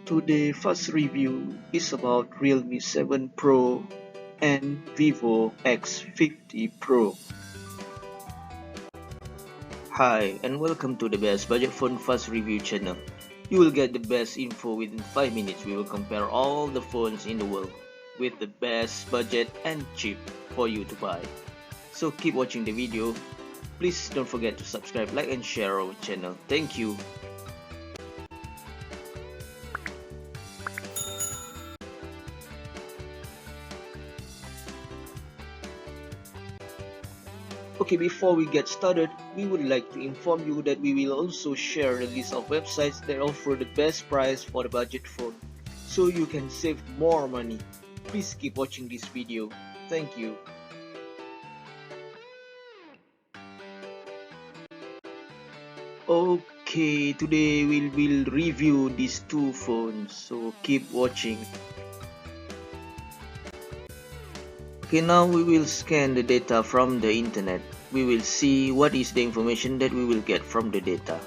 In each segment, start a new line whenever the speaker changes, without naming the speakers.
Today's first review is about Realme 7 Pro and VIVO X50 Pro. Hi and welcome to the best budget phone fast review channel. You will get the best info within 5 minutes. We will compare all the phones in the world with the best budget and cheap for you to buy. So keep watching the video. Please don't forget to subscribe, like and share our channel. Thank you. Okay, before we get started, we would like to inform you that we will also share a list of websites that offer the best price for the budget phone, so you can save more money. Please keep watching this video. Thank you. Okay, today we will review these two phones, so keep watching. Okay, now we will scan the data from the internet. We will see what is the information that we will get from the data.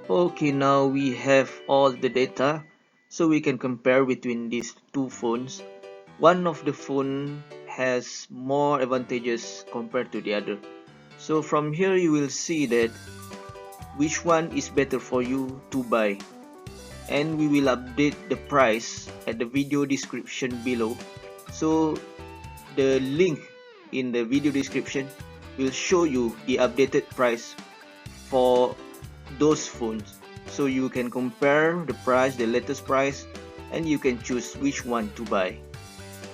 Okay, now we have all the data, so we can compare between these two phones. One of the phone has more advantages compared to the other. So from here you will see that which one is better for you to buy, and we will update the price at the video description below. So the link in the video description will show you the updated price for those phones, so you can compare the price, the latest price, and you can choose which one to buy.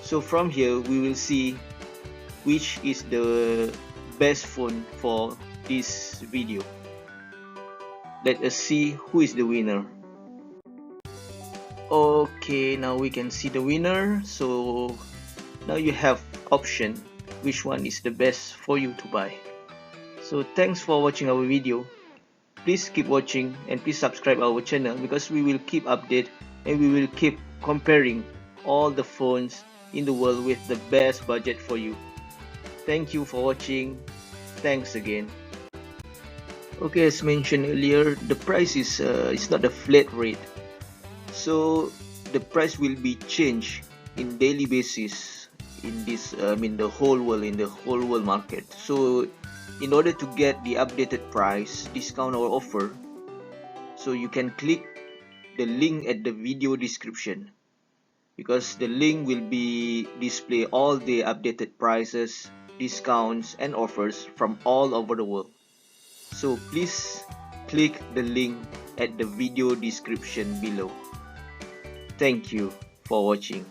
So from here we will see which is the best phone for this video. Let us see who is the winner. Okay, now we can see the winner. So now you have option which one is the best for you to buy. So thanks for watching our video. Please keep watching and please subscribe our channel, because we will keep update and we will keep comparing all the phones in the world with the best budget for you. Thank you for watching. Thanks again. Okay, as mentioned earlier, the price is it's not a flat rate, so the price will be changed in daily basis in this in the whole world market. So in order to get the updated price, discount or offer, so you can click the link at the video description, because the link will be display all the updated prices, discounts and offers from all over the world. So please click the link at the video description below. Thank you for watching.